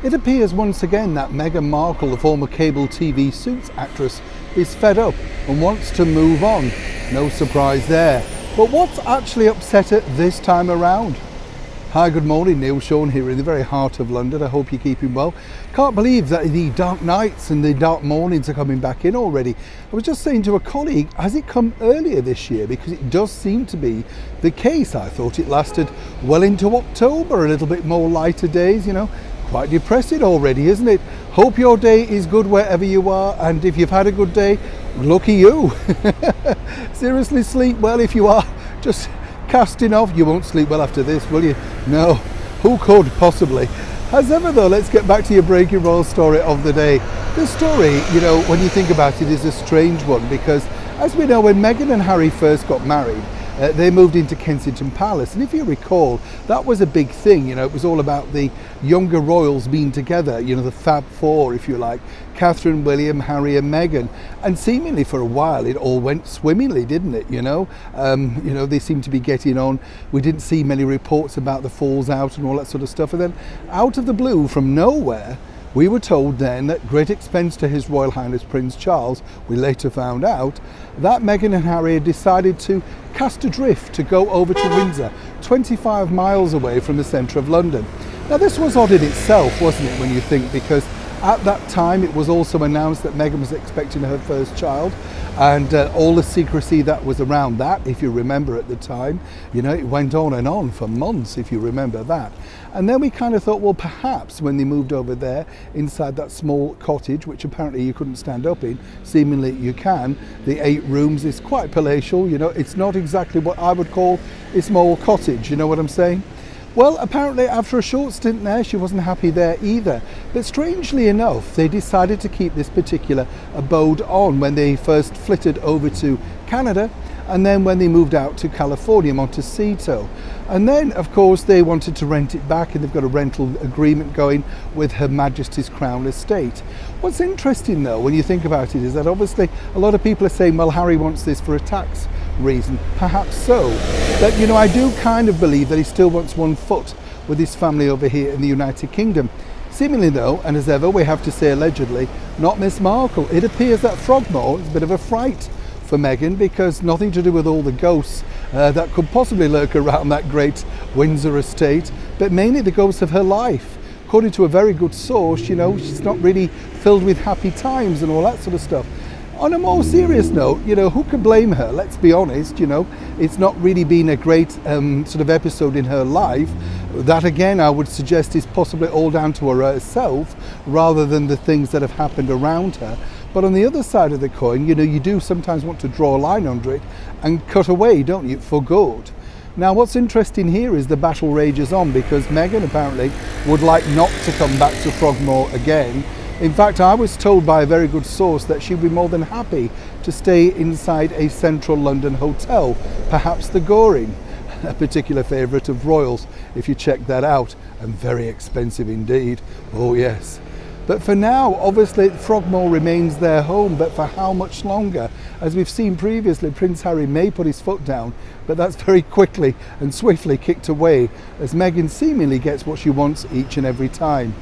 It appears once again that Meghan Markle, the former cable TV Suits actress, is fed up and wants to move on. No surprise there. But what's actually upset her this time around? Hi, good morning, Neil Sean here in the very heart of London. I hope you're keeping well. Can't believe that the dark nights and the dark mornings are coming back in already. I was just saying to a colleague, has it come earlier this year? Because it does seem to be the case. I thought it lasted well into October, a little bit more lighter days, Quite depressing already, isn't it? Hope your day is good wherever you are, and if you've had a good day, lucky you. Seriously, sleep well. If you are just casting off, you won't sleep well after this, will you? No, who could possibly? As ever though, let's get back to your breaking royal story of the day. This story, when you think about it, is a strange one because, as we know, when Meghan and Harry first got married, they moved into Kensington Palace, and if you recall, that was a big thing. It was all about the younger royals being together, the Fab Four, if you like: Catherine, William, Harry and Meghan. And seemingly for a while it all went swimmingly, didn't it? They seemed to be getting on. We didn't see many reports about the falls out and all that sort of stuff. And then out of the blue, from nowhere, we were told then, at great expense to His Royal Highness Prince Charles, we later found out, that Meghan and Harry had decided to cast adrift to go over to Windsor, 25 miles away from the centre of London. Now this was odd in itself, wasn't it, when you think, because at that time it was also announced that Meghan was expecting her first child, and all the secrecy that was around that, if you remember at the time, it went on and on for months, if you remember that. And then we kind of thought, well, perhaps when they moved over there inside that small cottage, which apparently you couldn't stand up in, seemingly you can, the 8 rooms is quite palatial, it's not exactly what I would call a small cottage, you know what I'm saying? Well, apparently after a short stint there, she wasn't happy there either. But strangely enough, they decided to keep this particular abode on when they first flitted over to Canada, and then when they moved out to California, Montecito. And then, of course, they wanted to rent it back, and they've got a rental agreement going with Her Majesty's Crown Estate. What's interesting, though, when you think about it, is that obviously a lot of people are saying, well, Harry wants this for a tax reason. Perhaps so. But, I do kind of believe that he still wants one foot with his family over here in the United Kingdom. Seemingly, though, and as ever, we have to say allegedly, not Miss Markle. It appears that Frogmore is a bit of a fright for Meghan, because nothing to do with all the ghosts that could possibly lurk around that great Windsor estate, but mainly the ghosts of her life. According to a very good source, she's not really filled with happy times and all that sort of stuff. On a more serious note, who can blame her? Let's be honest, it's not really been a great sort of episode in her life. That again, I would suggest, is possibly all down to herself rather than the things that have happened around her. But on the other side of the coin, you do sometimes want to draw a line under it and cut away, don't you, for good. Now, what's interesting here is the battle rages on, because Meghan apparently would like not to come back to Frogmore again. In fact, I was told by a very good source that she'd be more than happy to stay inside a central London hotel, perhaps the Goring, a particular favourite of royals, if you check that out, and very expensive indeed. Oh yes. But for now, obviously, Frogmore remains their home, but for how much longer? As we've seen previously, Prince Harry may put his foot down, but that's very quickly and swiftly kicked away, as Meghan seemingly gets what she wants each and every time.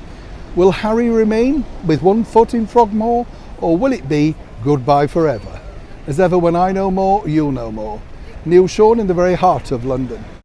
Will Harry remain with one foot in Frogmore, or will it be goodbye forever? As ever, when I know more, you'll know more. Neil Sean in the very heart of London.